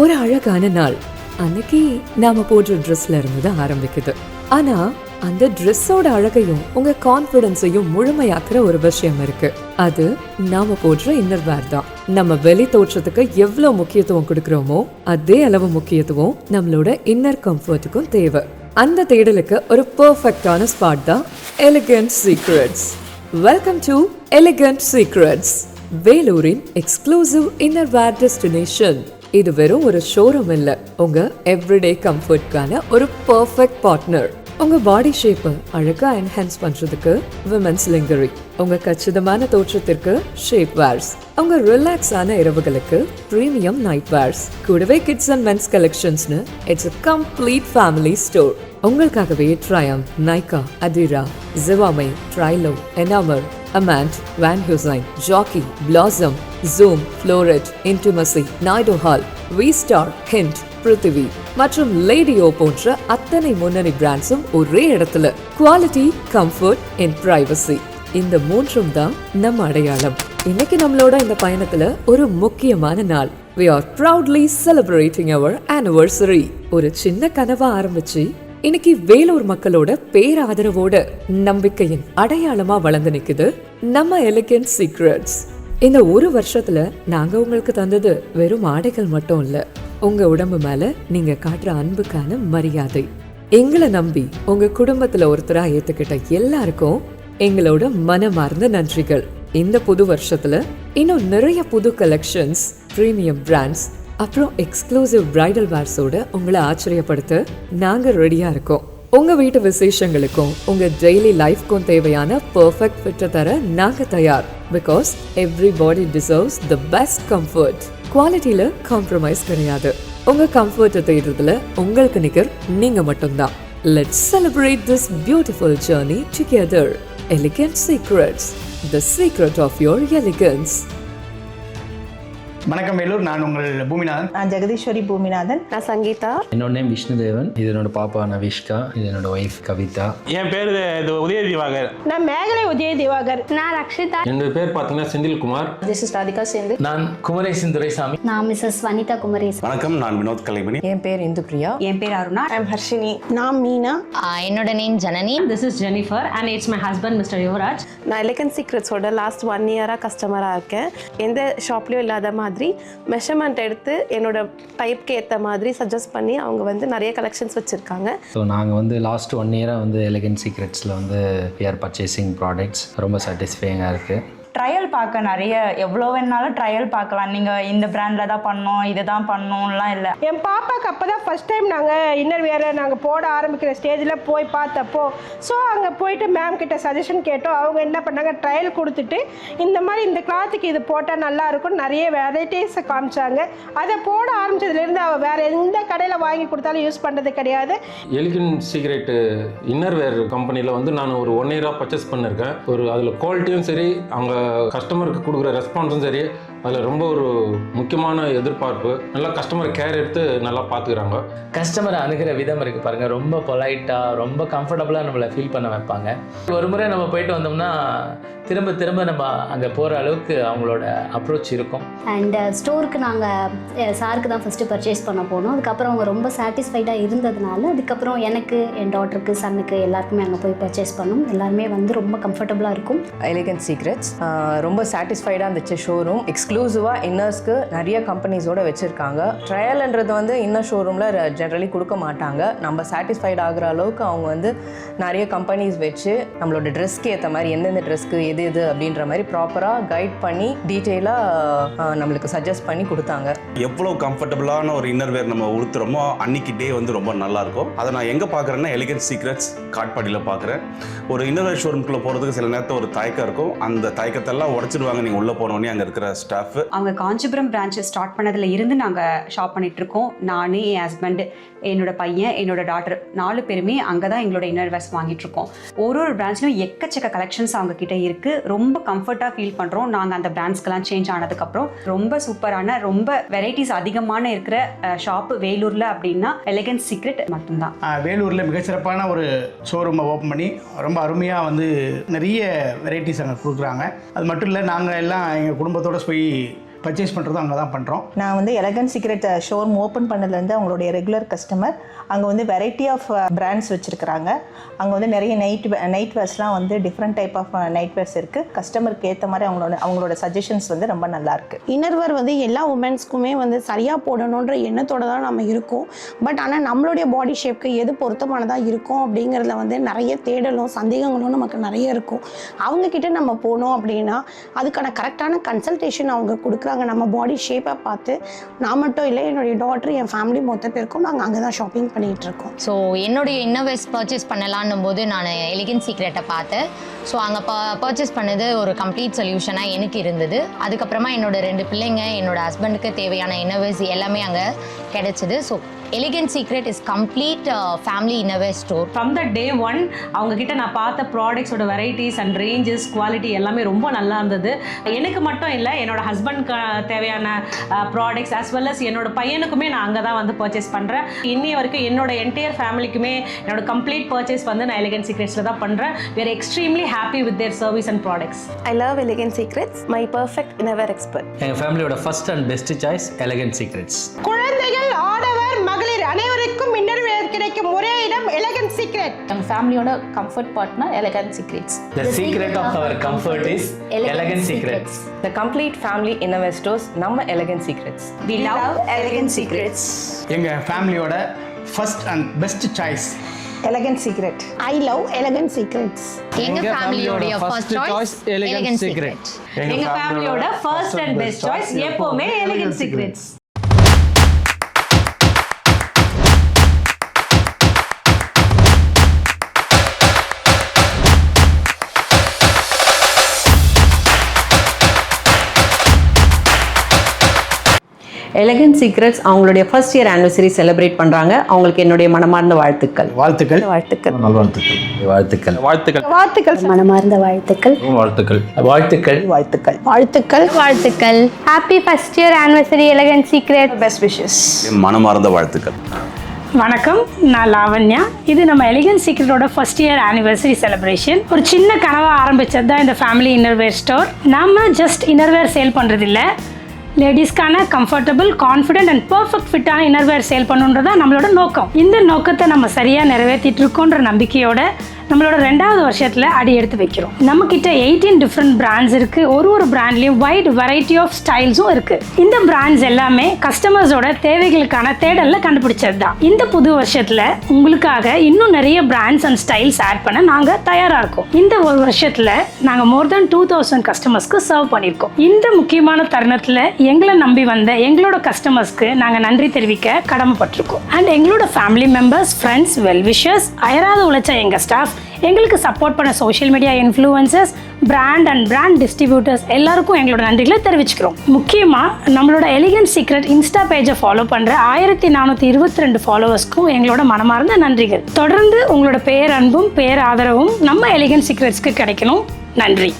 ஒரு அழகான நாள். அன்னைக்கு நாம போடுற ட்ரெஸ்ல இருந்து தான் ஆரம்பிக்குது. ஆனா அந்த ட்ரெஸ்ஸோட அழகையும் உங்க கான்ஃபிடன்ஸையும் முழுமையாக்குற ஒரு விஷயம் இருக்கு. அது நாம போடுற இன்னர் வேர் தான். நம்ம வெளி தோற்றத்துக்கு எவ்வளவு முக்கியத்துவம் கொடுக்கறோமோ அதே அளவு முக்கியத்துவம் நம்மளோட இன்னர் கம்ஃபர்ட்டுக்கும் தேவை. அந்த தேடலுக்கு ஒரு பெர்ஃபெக்ட்டான ஸ்பாட் தான் elegant secrets. Welcome to elegant secrets, வேலூரின் எக்ஸ்க்ளூசிவ் இன்னர் வேர் டெஸ்டினேஷன். இது வெறும் ஒரு ஷோரூம் இல்ல, உங்க எவ்ரிடே கம்ஃபர்ட்கான ஒரு பெர்ஃபெக்ட் பார்ட்னர். உங்க பாடி ஷேப்பை அழகா என்ஹான்ஸ் பண்றதுக்கு விமென்ஸ் லிங்கரி, உங்க கச்சிதமான தோற்றத்திற்கு ஷேப் வேர்ஸ், உங்க ரிலாக்ஸான இரவுகளுக்கு பிரீமியம் நைட் வேர்ஸ், கூடவே கிட்ஸ் அண்ட் மென்ஸ் கலெக்ஷன்ஸ்னு it's a complete family store. உங்களுக்காகவே Triumph, Nykaa, Adira, Zivame, Trylo, Enamor, Amante, Van Heusen, Jockey, Blossom, Zoom, Floret, Intimacy, Naidu Hall, V Star, Hint, Prithvi மற்றும் லேடியோ போன்ற அத்தனை முன்னணி பிராண்ட்ஸும் ஒரே இடத்துல. குவாலிட்டி, கம்ஃபர்ட் அண்ட் பிரைவசி, இந்த மூன்றும் தான் நம்ம அடையாளம். இன்னைக்கு நம்மளோட இந்த பயணத்துல ஒரு முக்கியமான நாள். We are proudly celebrating our anniversary. ஒரு சின்ன கனவா ஆரம்பிச்சு இன்னைக்கு வேலூர் மக்களோட பேராதரவோட நம்பிக்கையின் அடையாளமா வளர்ந்து நிக்குது நம்ம எலிகன்ட் சீக்ரெட்ஸ். இந்த ஒரு வருஷத்துல நாங்க உங்களுக்கு தந்தது வெறும் ஆடைகள் மட்டும் இல்ல, உங்க உடம்பு மேல நீங்க காட்டுற அன்புக்கான மரியாதை. எங்களை நம்பி உங்க குடும்பத்துல ஒருத்தரா ஏத்துக்கிட்ட எல்லாருக்கும் எங்களோட மனமார்ந்த நன்றிகள். இந்த புது வருஷத்துல இன்னும் நிறைய புது கலெக்ஷன்ஸ், பிரீமியம் பிராண்ட்ஸ், அப்புறம் எக்ஸ்க்ளூசிவ் பிரைடல் வேர்ஸோட உங்களை ஆச்சரியப்படுத்த நாங்க ரெடியா இருக்கோம். உங்க வீட்டு விசேஷங்களுக்கும் உங்க டெய்லி லைஃப்க்கும் தேவையான பெர்ஃபெக்ட் ஃபிட்டை தர நாங்க தயார். Because everybody deserves the best comfort. குவாலிட்டியில காம்ப்ரமைஸ் கிடையாது. உங்க கம்ஃபர்ட்டை தேடுறதுல உங்களுக்கு நிகர் நீங்க மட்டும்தான். Let's celebrate this beautiful journey together. Elegant secrets, the secret of your elegance. வணக்கம் வேலூர், நான் உங்கள் பூமிநாதன். நான் ஜெகதீஸ்வரி பூமிநாதன். நான் சங்கீதா. என்னோட நேம் விஷ்ணுதேவன். இது என்னோட பாப்பா நவிஷ்கா. இது என்னோட ஒய்ஃப் கவிதா. என் பேர் உதய திவாகர். நான் மேகலை உதய திவாகர். நான் ரக்ஷிதா. என்னோட பேர் பார்த்தீங்கன்னா செந்தில்குமார். This is Radhika Senthil. நான் குமரேசன் துரைசாமி. நான் மிஸ்ஸஸ் வனிதா குமரேஸ். வணக்கம், நான் வினோத் கலைமணி. என் பேர் இந்து பிரியா. என் பேர் அருணா. ஐம் ஹர்ஷினி. நான் மீனா. என்னோட name Janani. This is Jennifer and it's my husband Mr. Yuvraj. நான் எலிகன்ட் சீக்ரெட்ஸோட லாஸ்ட் 1 இயராக கஸ்டமராக இருக்கேன். எந்த ஷாப்லேயும் இல்லாத மாதிரி மெஷர்மெண்ட் எடுத்து என்னோட டைப்க்கு ஏற்ற மாதிரி சஜஸ்ட் பண்ணி அவங்க வந்து நிறைய கலெக்ஷன்ஸ் வச்சுருக்காங்க. ஸோ நாங்கள் வந்து லாஸ்ட் 1 இயராக வந்து எலிகன்ட் சீக்ரெட்ஸில் வந்து we are purchasing ப்ராடக்ட்ஸ். ரொம்ப சாட்டிஸ்ஃபைங்காக இருக்குது. ட்ரையல் பார்க்க நிறைய எவ்வளோ வேணாலும் ட்ரையல் பார்க்கலாம். நீங்கள் இந்த பிராண்டில் தான் பண்ணோம், இதை தான் பண்ணணும்லாம் இல்லை. என் பாப்பாவுக்கு அப்போ தான் ஃபஸ்ட் டைம் நாங்கள் இன்னர் வேரை நாங்கள் போட ஆரம்பிக்கிற ஸ்டேஜில் போய் பார்த்தப்போ, ஸோ அங்கே போயிட்டு மேம் கிட்ட சஜஷன் கேட்டோம். அவங்க என்ன பண்ணாங்க, ட்ரையல் கொடுத்துட்டு இந்த மாதிரி இந்த கிளாத்துக்கு இது போட்டால் நல்லா இருக்கும் நிறைய வெரைட்டிஸை காமிச்சாங்க. அதை போட ஆரம்பித்ததுலேருந்து அவள் வேறு எந்த கடையில் வாங்கி கொடுத்தாலும் யூஸ் பண்ணுறது கிடையாது. எலிகன்ட் சீக்ரெட் இன்னர் வேர் கம்பெனியில் வந்து நான் ஒரு 1 இயராக பர்ச்சேஸ் பண்ணியிருக்கேன். ஒரு அதில் குவாலிட்டியும் சரி, அவங்க கஸ்டமருக்கு கொடுக்குற ரெஸ்பான்ஸும் சரி, அதில் ரொம்ப ஒரு முக்கியமான எதிர்பார்ப்பு. நல்லா கஸ்டமர் கேர் எடுத்து நல்லா பார்த்துக்கிறாங்க. கஸ்டமரை அணுகிற விதம் இருக்குது பாருங்கள், ரொம்ப பொலைட்டாக, ரொம்ப கம்ஃபர்டபுளாக நம்மளை ஃபீல் பண்ண வைப்பாங்க. ஒரு முறை நம்ம போயிட்டு வந்தோம்னா திரும்ப திரும்ப நம்ம அங்கே போகிற அளவுக்கு அவங்களோட அப்ரோச் இருக்கும். அண்ட் ஸ்டோருக்கு நாங்கள் சாருக்கு தான் ஃபஸ்ட்டு பர்ச்சேஸ் பண்ண போனோம். அதுக்கப்புறம் அவங்க ரொம்ப சாட்டிஸ்ஃபைடாக இருந்ததுனால அதுக்கப்புறம் எனக்கு, என் டாட்டருக்கு, சன்னுக்கு எல்லாருக்குமே அங்கே போய் பர்ச்சேஸ் பண்ணோம். எல்லாருமே வந்து ரொம்ப கம்ஃபர்டபுளாக இருக்கும். எலிகன்ட் சீக்ரெட்ஸ் ரொம்ப சாட்டிஸ்ஃபைடாக இருந்துச்சு. ஷோரூம் எக்ஸ்க்ளூசிவாக இன்னர்ஸ்க்கு நிறைய கம்பெனிஸோட வச்சுருக்காங்க. ட்ரையல்ன்றது வந்து இன்னர் ஷோரூமில் ஜென்ரலி கொடுக்க மாட்டாங்க. நம்ம சாட்டிஸ்ஃபைட் ஆகிற அளவுக்கு அவங்க வந்து நிறைய கம்பெனிஸ் வச்சு நம்மளோட ட்ரெஸ்க்கு ஏற்ற மாதிரி எந்தெந்த ட்ரெஸ்க்கு எது எது அப்படின்ற மாதிரி ப்ராப்பராக கைட் பண்ணி டீட்டெயிலாக நம்மளுக்கு சஜஸ்ட் பண்ணி கொடுத்தாங்க. எவ்வளோ கம்ஃபர்டபுளான ஒரு இன்னர் வேர் நம்ம உடுத்துறோமோ அன்னைக்கு டே வந்து ரொம்ப நல்லாயிருக்கும். அதை நான் எங்கே பார்க்குறேன்னா எலிகன்ட் சீக்ரெட்ஸ் காட்பாடியில் பார்க்குறேன். ஒரு இன்னர் வேர் ஷோரூம்குள்ளே போகிறதுக்கு சில நேரத்தில் ஒரு தயக்கம் இருக்கும். அந்த தயக்கத்தெல்லாம் உடச்சிடுவாங்க நீங்கள் உள்ளே போனோடனே அங்கே இருக்கிற ஸ்டாஃப். அவங்க காஞ்சிபுரம் பிரான்ச்சஸ் ஸ்டார்ட் பண்ணதுல இருந்து நாங்கள் ஷாப் பண்ணிட்டு இருக்கோம். நான், என் ஹஸ்பண்ட், என்னோட பையன், என்னோட டாட்டர் 4 பேருமே அங்கே தான் எங்களோட இன்னர் வேர்ஸ் வாங்கிட்டு இருக்கோம். ஒரு பிரான்ச்லையும் எக்கச்சக்க கலெக்ஷன்ஸ் அவங்க கிட்ட இருக்கு. ரொம்ப கம்ஃபர்ட்டாக ஃபீல் பண்ணுறோம். நாங்கள் அந்த பிராண்ட்ஸ்க்கெல்லாம் சேஞ்ச் ஆனதுக்கப்புறம் ரொம்ப சூப்பரான, ரொம்ப வெரைட்டிஸ் அதிகமான இருக்கிற ஷாப்பு வேலூரில் அப்படின்னா எலிகன்ட் சீக்ரெட் மட்டும்தான். வேலூரில் மிகச்சிறப்பான ஒரு ஷோரூமை ஓப்பன் பண்ணி ரொம்ப அருமையாக வந்து நிறைய வெரைட்டிஸ் அங்கே கொடுக்குறாங்க. அது மட்டும் இல்லை, நாங்கள் எல்லாம் எங்கள் குடும்பத்தோடு போய் பர்ச்சேஸ் பண்ணுறதும் அங்கே தான் பண்ணுறோம். நான் வந்து எலகன்ட் சீக்ரெட் ஷோரூம் ஓப்பன் பண்ணதுலேருந்து அவங்களுடைய ரெகுலர் கஸ்டமர். அங்கே வந்து வெரைட்டி ஆஃப் பிராண்ட்ஸ் வச்சுருக்கிறாங்க. அங்கே வந்து நிறைய நைட் வேர்ஸ்லாம் வந்து different type of night wears இருக்குது. கஸ்டமருக்கு ஏற்ற மாதிரி அவங்களோட சஜஷன்ஸ் வந்து ரொம்ப நல்லாயிருக்கு. இன்னர்வேர் வந்து எல்லா உமன்ஸ்க்குமே வந்து சரியாக போடணுன்ற எண்ணத்தோடு தான் நம்ம இருக்கோம். பட் ஆனால் நம்மளுடைய பாடி ஷேப்க்கு எது பொருத்தமானதாக இருக்கும் அப்படிங்கிறதுல வந்து நிறைய தேடலும் சந்தேகங்களும் நமக்கு நிறைய இருக்கும். அவங்கக்கிட்ட நம்ம போனோம் அப்படின்னா அதுக்கான கரெக்டான கன்சல்டேஷன் அவங்க கொடுக்குறாங்க. நம்ம பாடி ஷேப்பை பார்த்து நான் மட்டும் இல்லை, என்னுடைய டாட்டர், என் ஃபேமிலி மொத்த பேருக்கும் நாங்கள் அங்கே தான் ஷாப்பிங் பண்ணிகிட்டு இருக்கோம். ஸோ என்னுடைய இன்னர்வேர்ஸ் பர்ச்சேஸ் பண்ணலான்னும் போது நான் எலிகன்ட் சீக்ரெட்டை பார்த்தேன். ஸோ அங்கே பர்ச்சேஸ் பண்ணது ஒரு கம்ப்ளீட் சொல்யூஷனாக எனக்கு இருந்தது. அதுக்கப்புறமா என்னோட 2 பிள்ளைங்க, என்னோட ஹஸ்பண்டுக்கு தேவையான இன்னர்வேர்ஸ் எல்லாமே அங்கே கிடைச்சிது. So elegant secret is complete family innerwear store. From the day 1 அவங்கக்கிட்ட நான் பார்த்த ப்ராடக்ட்ஸோட வெரைட்டிஸ் அண்ட் ரேஞ்சஸ், குவாலிட்டி எல்லாமே ரொம்ப நல்லா இருந்தது. எனக்கு மட்டும் இல்லை, என்னோட ஹஸ்பண்ட்க்கு தேவையான ப்ராடக்ட்ஸ் as well as என்னோட பையனுக்குமே நான் அங்கே தான் வந்து பர்ச்சேஸ் பண்ணுறேன். இன்னைய வரைக்கும் என்னோட என்டையர் ஃபேமிலிக்குமே என்னோட கம்ப்ளீட் பர்ச்சேஸ் வந்து நான் எலிகன்ட் சீக்ரெட்ஸில் தான் பண்ணுறேன். we are extremely happy with their service and products. I love Elegant Secrets, my perfect innerwear expert. எங்கள் ஃபேமிலியோட first and best choice elegant secrets. குழந்தைகள், ஆடவர், மகளிர் அனைவருக்கும் இன்னர்வேர் கிடைக்கும் ஒரே இடம் எலகன்ட் சீக்ரெட். எங்கள் ஃபேமிலியோட comfort partner elegant secrets. The secret of our comfort is elegant secrets. The complete family innerwear stores நம்ம elegant secrets. We love Elegant Secrets. எங்கள் ஃபேமிலியோட first and best choice elegant secret. I love Elegant Secrets. எங்கள் ஃபேமிலியோடைய first choice elegant secret. எங்க ஃபேமிலியோட first and best choice எப்பவுமே elegant secrets. Elegant secrets அவங்களுடைய first year anniversary celebrate பண்ணுறாங்க. அவங்களுக்கு என்னுடைய மனமார்ந்த வாழ்த்துக்கள். வாழ்த்துக்கள். வாழ்த்துக்கள். வாழ்த்துக்கள். வாழ்த்துக்கள். வாழ்த்துக்கள். வாழ்த்துக்கள். மனமார்ந்த வாழ்த்துக்கள். வாழ்த்துக்கள். வாழ்த்துக்கள். வாழ்த்துக்கள். வாழ்த்துக்கள். வாழ்த்துக்கள். Happy first year anniversary elegant secret. Best wishes. மனமார்ந்த வாழ்த்துக்கள். வணக்கம், நான் லாவண்யா. இது நம்ம எலிகன்ட் சீக்ரெட்டோட ஃபர்ஸ்ட் இயர் ஆனிவர்சரி செலிப்ரேஷன். ஒரு சின்ன கனவாக ஆரம்பித்தது தான் இந்த ஃபேமிலி இன்னர்வேர் ஸ்டோர். நம்ம ஜஸ்ட் இன்னர்வேர் சேல் பண்ணுறதில்ல, லேடிஸ்க்கான கம்ஃபர்டபுள், கான்ஃபிடென்ட் அண்ட் பர்ஃபெக்ட் ஃபிட்டான இன்னர்வேர் சேல் பண்ணுன்றது தான் நம்மளோட நோக்கம். இந்த நோக்கத்தை நம்ம சரியாக நிறைவேற்றிட்டு இருக்கோன்ற நம்பிக்கையோட நம்மளோட 2வது வருஷத்தில் அடி எடுத்து வைக்கிறோம். நம்மக்கிட்ட 18 டிஃப்ரெண்ட் பிராண்ட்ஸ் இருக்குது. ஒரு பிராண்ட்லேயும் வைட் வெரைட்டி ஆஃப் ஸ்டைல்ஸும் இருக்குது. இந்த பிராண்ட்ஸ் எல்லாமே கஸ்டமர்ஸோட தேவைகளுக்கான தேடலில் கண்டுபிடிச்சது தான். இந்த புது வருஷத்தில் உங்களுக்காக இன்னும் நிறைய பிராண்ட்ஸ் அண்ட் ஸ்டைல்ஸ் ஆட் பண்ண நாங்கள் தயாராக இருக்கோம். இந்த ஒரு வருஷத்தில் நாங்கள் மோர் தென் 2000 கஸ்டமர்ஸ்க்கு சர்வ் பண்ணியிருக்கோம். இந்த முக்கியமான தருணத்தில் எங்களை நம்பி வந்த எங்களோட கஸ்டமர்ஸ்க்கு நாங்கள் நன்றி தெரிவிக்க கடமைப்பட்டிருக்கோம். அண்ட் எங்களோட ஃபேமிலி மெம்பர்ஸ், ஃப்ரெண்ட்ஸ், வெல்விஷர்ஸ், அயராது உழைச்ச எங்கள் ஸ்டாஃப், எங்களுக்கு சப்போர்ட் பண்ண social media influencers, brand and brand distributors எல்லாருக்கும் எங்களோட நன்றிகளை தெரிவிச்சுக்கிறோம். முக்கியமாக நம்மளோட எலிகன்ட் சீக்ரெட் இன்ஸ்டா பேஜை ஃபாலோ பண்ணுற 1422 ஃபாலோவர்ஸ்க்கும் எங்களோட மனமார்ந்த நன்றிகள். தொடர்ந்து உங்களோட பேர் அன்பும் பேர் ஆதரவும் நம்ம எலிகன்ட் சீக்ரெட்ஸ்க்கு கிடைக்கணும். நன்றி.